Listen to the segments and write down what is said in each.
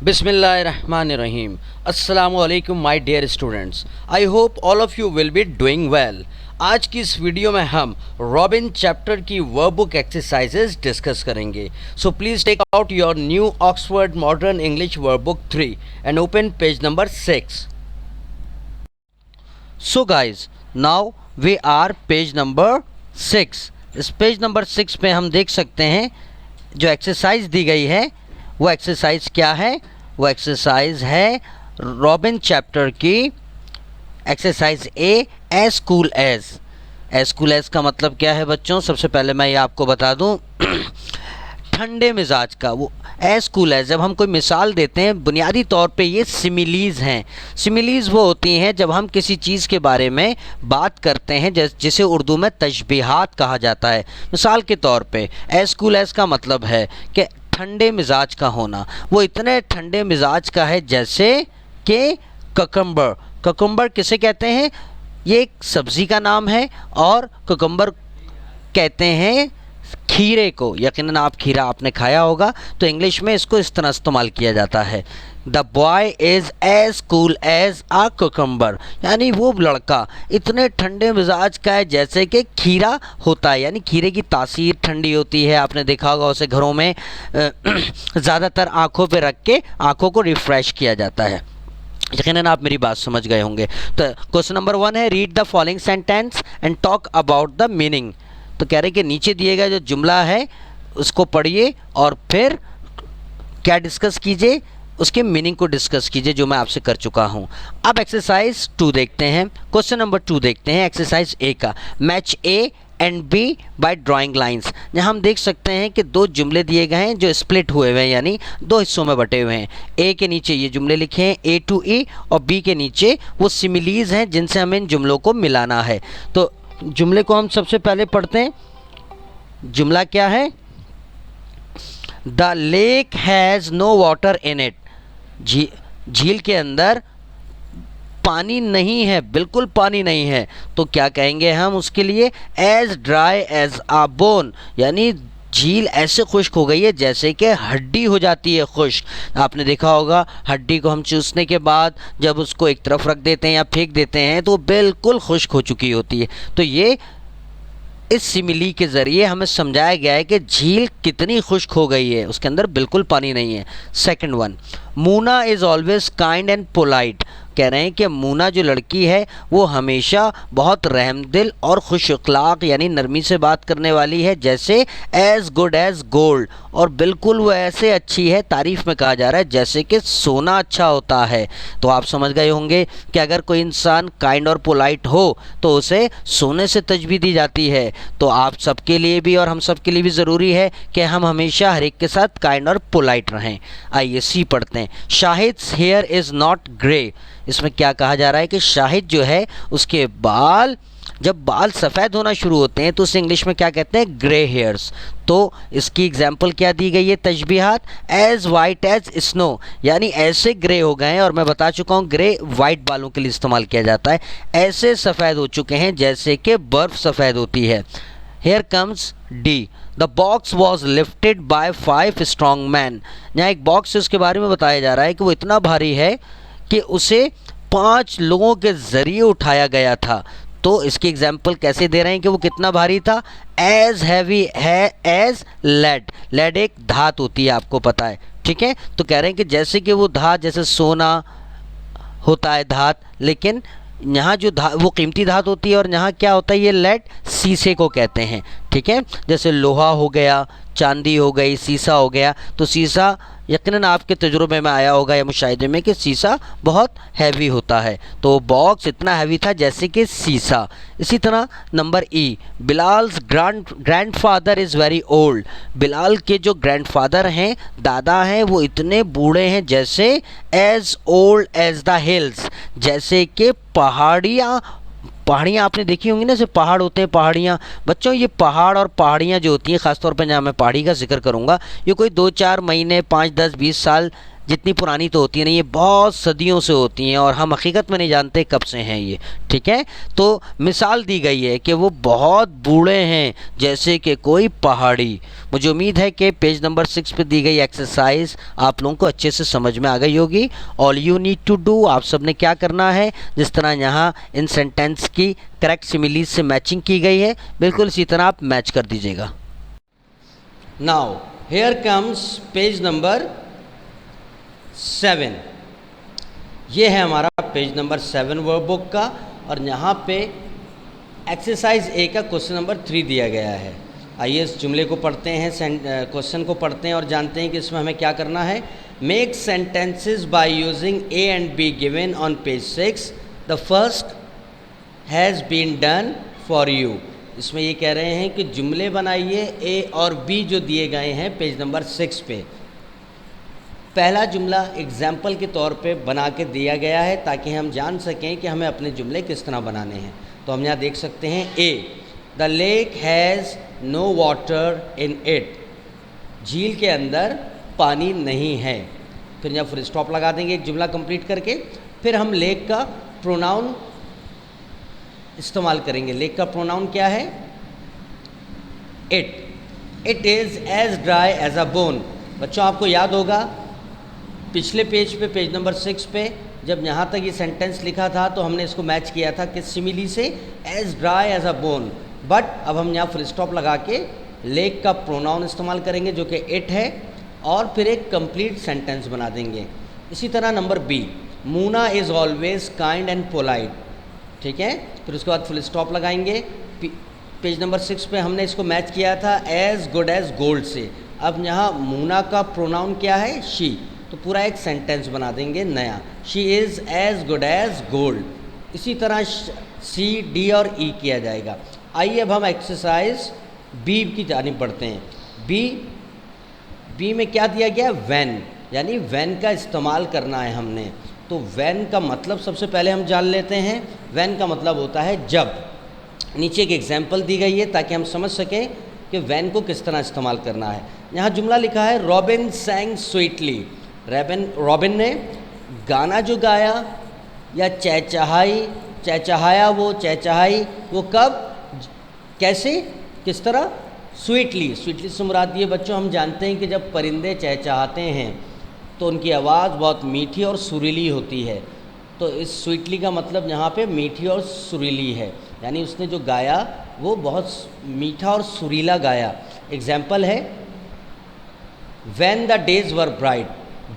Bismillahirrahmanirrahim. Assalamu alaikum my dear students. I hope all of you will be doing well. आज की इस video में हम Robin chapter की वर्कबुक एक्सरसाइजेज डिस्कस करेंगे. So please take out your new Oxford modern English workbook 3 and open page number 6. So guys now we are page number 6. इस पेज number 6 पे हम देख सकते हैं जो एक्सरसाइज दी गई है वो एक्सरसाइज क्या है. वो एक्सरसाइज है रॉबिन चैप्टर की एक्सरसाइज एज कूल एज का मतलब क्या है बच्चों. सबसे पहले मैं ये आपको बता दूं ठंडे मिजाज का. वो एज कूल एज जब हम कोई मिसाल देते हैं बुनियादी तौर पे ये सिमिलीज़ हैं. सिमिलीज़ वो होती हैं जब हम किसी चीज़ के बारे में बात करते हैं जिसे उर्दू में तशबीहात कहा जाता है. मिसाल के तौर पे एज कूल एज का मतलब है कि ठंडे मिजाज का होना. वो इतने ठंडे मिजाज का है जैसे कि ककम्बर किसे कहते हैं. ये एक सब्ज़ी का नाम है और ककम्बर कहते हैं खीरे को. यकीनन आप खीरा आपने खाया होगा तो इंग्लिश में इसको इस तरह इस्तेमाल किया जाता है. The boy is as cool as a cucumber, यानी वो लड़का इतने ठंडे मिजाज का है जैसे कि खीरा होता है. यानी खीरे की तासीर ठंडी होती है. आपने देखा होगा उसे घरों में ज़्यादातर आँखों पे रख के आँखों को रिफ़्रेश किया जाता है. यकीनन आप मेरी बात समझ गए होंगे. तो क्वेश्चन नंबर 1 है read the following sentence and talk about the meaning. तो कह रहे कि नीचे दिए गए जो जुमला है उसको पढ़िए और फिर क्या डिस्कस कीजिए, उसके मीनिंग को डिस्कस कीजिए जो मैं आपसे कर चुका हूं. अब एक्सरसाइज 2 देखते हैं. क्वेश्चन नंबर 2 देखते हैं एक्सरसाइज ए का. Match A and B by drawing lines. यहाँ हम देख सकते हैं कि 2 जुमले दिए गए हैं जो स्प्लिट हुए हुए हैं यानी 2 हिस्सों में बटे हुए हैं. ए के नीचे ये जुमले लिखे हैं ए टू ई और बी के नीचे वो सिमिलीज़ हैं जिनसे हमें इन जुमलों को मिलाना है. तो जुमले को हम सबसे पहले पढ़ते हैं. जुमला क्या है. The lake has no water in it. झील के अंदर पानी नहीं है, बिल्कुल पानी नहीं है. तो क्या कहेंगे हम उसके लिए. एज ड्राई एज आ बोन, यानी झील ऐसे खुश्क हो गई है जैसे कि हड्डी हो जाती है खुश्क. आपने देखा होगा हड्डी को हम चूसने के बाद जब उसको एक तरफ रख देते हैं या फेंक देते हैं तो बिल्कुल खुश्क हो चुकी होती है. तो ये इस सिमिली के ज़रिए हमें समझाया गया है कि झील कितनी खुश्क हो गई है, उसके अंदर बिल्कुल पानी नहीं है. Second one, Muna is always kind and polite. कह रहे हैं कि मूना जो लड़की है वो हमेशा बहुत रहमदिल और खुश अखलाक यानी नरमी से बात करने वाली है जैसे एज़ गुड एज़ गोल्ड. और बिल्कुल वो ऐसे अच्छी है, तारीफ़ में कहा जा रहा है जैसे कि सोना अच्छा होता है. तो आप समझ गए होंगे कि अगर कोई इंसान काइंड और पोलाइट हो तो उसे सोने से तजबीह दी जाती है. तो आप सबके लिए भी और हम सब के लिए भी ज़रूरी है कि हम हमेशा हर एक के साथ काइंड और पोलाइट रहें. आइए सी पढ़ते हैं. Shahid's here is not grey. इसमें क्या कहा जा रहा है कि शाहिद जो है उसके बाल जब बाल सफ़ेद होना शुरू होते हैं तो उसे इंग्लिश में क्या कहते हैं ग्रे हेयर्स. तो इसकी एग्जाम्पल क्या दी गई है तशबीहात. एज़ वाइट एज़ स्नो, यानी ऐसे ग्रे हो गए हैं और मैं बता चुका हूँ ग्रे वाइट बालों के लिए इस्तेमाल किया जाता है. ऐसे सफ़ेद हो चुके हैं जैसे कि बर्फ़ सफ़ेद होती है. Here comes D. The box was lifted bye 5 strong man. यहाँ एक बॉक्स है उसके बारे में बताया जा रहा है कि वो इतना भारी है कि उसे 5 लोगों के ज़रिए उठाया गया था. तो इसकी एग्जाम्पल कैसे दे रहे हैं कि वो कितना भारी था. एज़ हैवी है एज़ लेड. लेड एक धात होती है आपको पता है, ठीक है. तो कह रहे हैं कि जैसे कि वो धात जैसे सोना होता है धात, लेकिन यहाँ जो वो कीमती धात होती है और यहाँ क्या होता है ये लेड शीशे को कहते हैं, ठीक है. जैसे लोहा हो गया, चांदी हो गई, शीशा हो गया. तो शीशा यकीनन आपके तजुर्बे में आया होगा या मुशाहिदे में कि शीशा बहुत हैवी होता है. तो बॉक्स इतना हैवी था जैसे कि शीशा. इसी तरह number E, Bilal's grandfather is very old. Bilal के जो ग्रैंडफादर हैं दादा हैं वो इतने बूढ़े हैं जैसे as old as the hills, जैसे कि पहाड़ियाँ आपने देखी होंगी ना. जैसे पहाड़ होते हैं पहाड़ियाँ. बच्चों ये पहाड़ और पहाड़ियाँ जो होती हैं ख़ासतौर पर जहाँ मैं पहाड़ी का जिक्र करूँगा ये कोई 2-4 महीने 5, 10, 20 साल जितनी पुरानी तो होती है नहीं, ये बहुत सदियों से होती हैं और हम हकीकत में नहीं जानते कब से हैं ये। ठीक है, तो मिसाल दी गई है कि वो बहुत बूढ़े हैं जैसे कि कोई पहाड़ी। मुझे उम्मीद है कि पेज नंबर 6 पे दी गई एक्सरसाइज आप लोगों को अच्छे से समझ में आ गई होगी। All you need to do, आप सब ने क्या करना है, जिस तरह यहाँ इन सेंटेंस की करेक्ट सिमिलीज से मैचिंग की गई है, बिल्कुल इसी तरह आप मैच कर दीजिएगा। Now here comes page number 7। ये है हमारा पेज नंबर 7 वर्क बुक का, और यहाँ पे एक्सरसाइज ए का क्वेश्चन नंबर 3 दिया गया है। आइए इस जुमले को पढ़ते हैं, क्वेश्चन को पढ़ते हैं और जानते हैं कि इसमें हमें क्या करना है। Make sentences by using A and B given on page 6, the first has been done for you. इसमें ये कह रहे हैं कि जुमले बनाइए ए और बी जो दिए गए हैं पेज नंबर 6 पे। पहला जुमला एग्जाम्पल के तौर पे बना के दिया गया है ताकि हम जान सकें कि हमें अपने जुमले किस तरह बनाने हैं। तो हम यहाँ देख सकते हैं A, the lake has no water in it. झील के अंदर पानी नहीं है। फिर यहाँ फुल स्टॉप लगा देंगे एक जुमला कंप्लीट करके। फिर हम लेक का प्रोनाउन इस्तेमाल करेंगे। लेक का प्रोनाउन क्या है? It. It is as dry as a bone. बच्चों आपको याद होगा पिछले पेज पे, पेज नंबर 6 पे, जब यहाँ तक ये सेंटेंस लिखा था तो हमने इसको मैच किया था किस सिमिली से? As dry as a bone. But अब हम यहाँ फुल स्टॉप लगा के लेक का प्रोनाउन इस्तेमाल करेंगे जो कि इट है, और फिर एक कंप्लीट सेंटेंस बना देंगे। इसी तरह number B, Moona is always kind and polite. ठीक है, फिर उसके बाद फुल स्टॉप लगाएंगे। पेज नंबर 6 पे हमने इसको मैच किया था एज गुड एज गोल्ड से। अब यहाँ मूना का प्रोनाउन क्या है? शी। तो पूरा एक सेंटेंस बना देंगे नया, she is as good as gold. इसी तरह सी, डी और ई किया जाएगा। आइए अब हम एक्सरसाइज बी की जानिब बढ़ते हैं। बी में क्या दिया गया? वैन, यानी वैन का इस्तेमाल करना है हमने। तो वैन का मतलब सबसे पहले हम जान लेते हैं। वैन का मतलब होता है जब। नीचे एक एग्जाम्पल दी गई है ताकि हम समझ सकें कि वैन को किस तरह इस्तेमाल करना है। यहाँ जुमला लिखा है रॉबिन सैंग स्वीटली। रॉबिन ने गाना जो गाया या चहचहाया, वो चहचहाई, वो कब, कैसे, किस तरह? स्वीटली। स्वीटली से मुराद ये बच्चों हम जानते हैं कि जब परिंदे चहचहाते हैं तो उनकी आवाज़ बहुत मीठी और सुरीली होती है। तो इस स्वीटली का मतलब यहाँ पे मीठी और सुरीली है, यानी उसने जो गाया वो बहुत मीठा और सुरीला गाया। एग्जाम्पल है when the days were bright.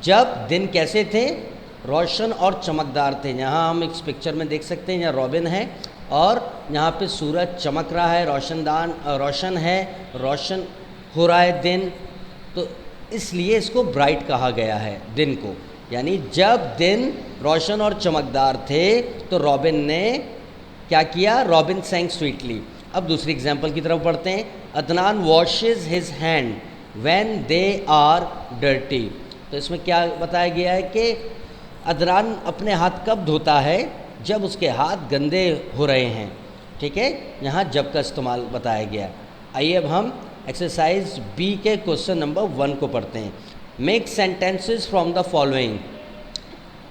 जब दिन कैसे थे? रोशन और चमकदार थे। यहाँ हम इस पिक्चर में देख सकते हैं, यहाँ रॉबिन है और यहाँ पे सूरज चमक रहा है, रोशन है, रोशन हो रहा है दिन, तो इसलिए इसको ब्राइट कहा गया है दिन को। यानी जब दिन रोशन और चमकदार थे तो रॉबिन ने क्या किया? Robin sang sweetly. अब दूसरी एग्जाम्पल की तरफ बढ़ते हैं। Adnan washes his hand when they are dirty. तो इसमें क्या बताया गया है कि अदनान अपने हाथ कब धोता है? जब उसके हाथ गंदे हो रहे हैं। ठीक है, यहाँ जब का इस्तेमाल बताया गया। आइए अब हम एक्सरसाइज बी के क्वेश्चन नंबर 1 को पढ़ते हैं। Make sentences from the following.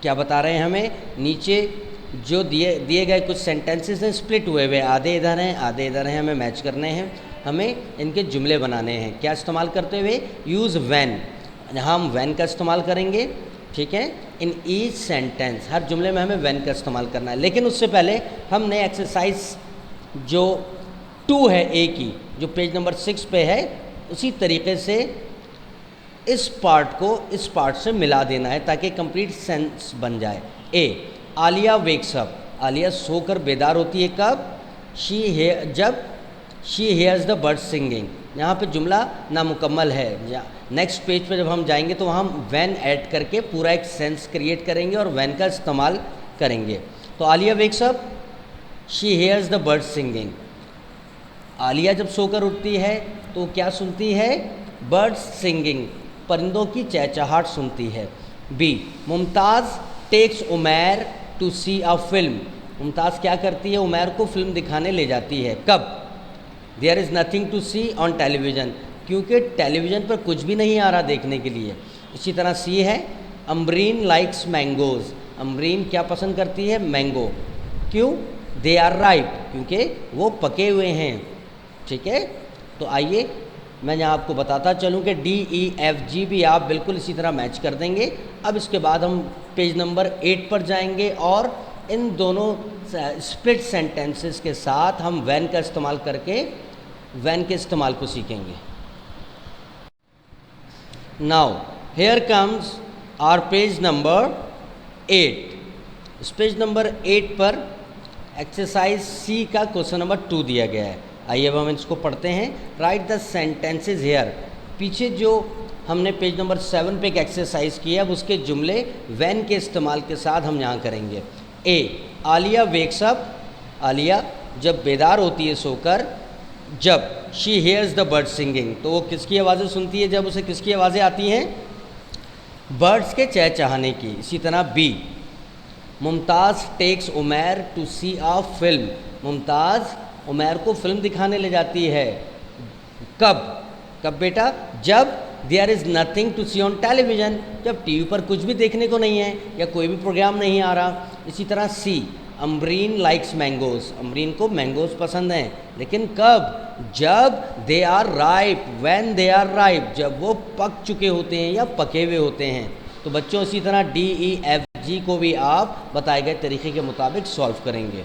क्या बता रहे हैं हमें? नीचे जो दिए गए कुछ सेंटेंसेस हैं, स्प्लिट हुए हुए, आधे इधर हैं आधे इधर हैं, हमें मैच करने हैं, हमें इनके जुमले बनाने हैं। क्या इस्तेमाल करते हुए? Use when. यहाँ हम व्हेन का इस्तेमाल करेंगे। ठीक है, इन ईच सेंटेंस, हर जुमले में हमें व्हेन का इस्तेमाल करना है। लेकिन उससे पहले हमने एक्सरसाइज जो 2 है ए की, जो पेज नंबर 6 पे है, उसी तरीके से इस पार्ट को इस पार्ट से मिला देना है ताकि कंप्लीट सेंस बन जाए। ए, आलिया वेक्स अप। आलिया सोकर बेदार होती है कब? जब she hairs the bird singing. यहाँ पे जुमला नामुकम्मल है। नेक्स्ट पेज पे जब हम जाएंगे तो हम व्हेन ऐड करके पूरा एक सेंस क्रिएट करेंगे और व्हेन का इस्तेमाल करेंगे। तो Alia wakes up, she hairs the bird singing. Alia जब सोकर उठती है तो क्या सुनती है? बर्ड सिंगिंग, परिंदों की चहचहाट सुनती है। B, Mumtaz takes Umair to see a film. Mumtaz क्या करती है? उमैर को फिल्म दिखाने ले जाती है। कब? There is nothing to see on television, क्योंकि टेलीविज़न पर कुछ भी नहीं आ रहा देखने के लिए। इसी तरह सी है, अम्ब्रीन लाइक्स मैंगोज, अम्ब्रीन क्या पसंद करती है? मैंगो। क्यों? दे आर राइप, क्योंकि वो पके हुए हैं। ठीक है, तो आइए मैं यहाँ आपको बताता चलूँ कि DEFG भी आप बिल्कुल इसी तरह मैच कर देंगे। अब इसके बाद हम पेज नंबर 8 पर जाएंगे और इन दोनों स्प्लिट सेंटेंसेस के साथ हम व्हेन का इस्तेमाल करके व्हेन के इस्तेमाल को सीखेंगे। Now here comes our page number 8। इस पेज नंबर 8 पर एक्सरसाइज C का क्वेश्चन नंबर 2 दिया गया है। आइए अब हम इसको पढ़ते हैं। Write the sentences here. पीछे जो हमने पेज नंबर 7 पे एक एक्सरसाइज किया, अब उसके जुमले व्हेन के इस्तेमाल के साथ हम यहाँ करेंगे। ए, आलिया वेक्स अप, आलिया जब बेदार होती है सोकर, जब she hairs the bird singing, तो वो किसकी आवाज़ें सुनती है? जब उसे किसकी आवाज़ें आती हैं? बर्ड्स के चहचहाने की। इसी तरह B, Mumtaz takes Umair to see a film, Mumtaz Umair को फिल्म दिखाने ले जाती है। कब? कब बेटा? जब there is nothing to see on television, जब टीवी पर कुछ भी देखने को नहीं है या कोई भी प्रोग्राम नहीं आ रहा। इसी तरह सी, अम्ब्रीन लाइक्स मैंगोज, अम्ब्रीन को मैंगोज पसंद हैं, लेकिन कब? जब they are ripe, when they are ripe, जब वो पक चुके होते हैं या पके हुए होते हैं। तो बच्चों इसी तरह DEFG को भी आप बताए गए तरीके के मुताबिक सॉल्व करेंगे।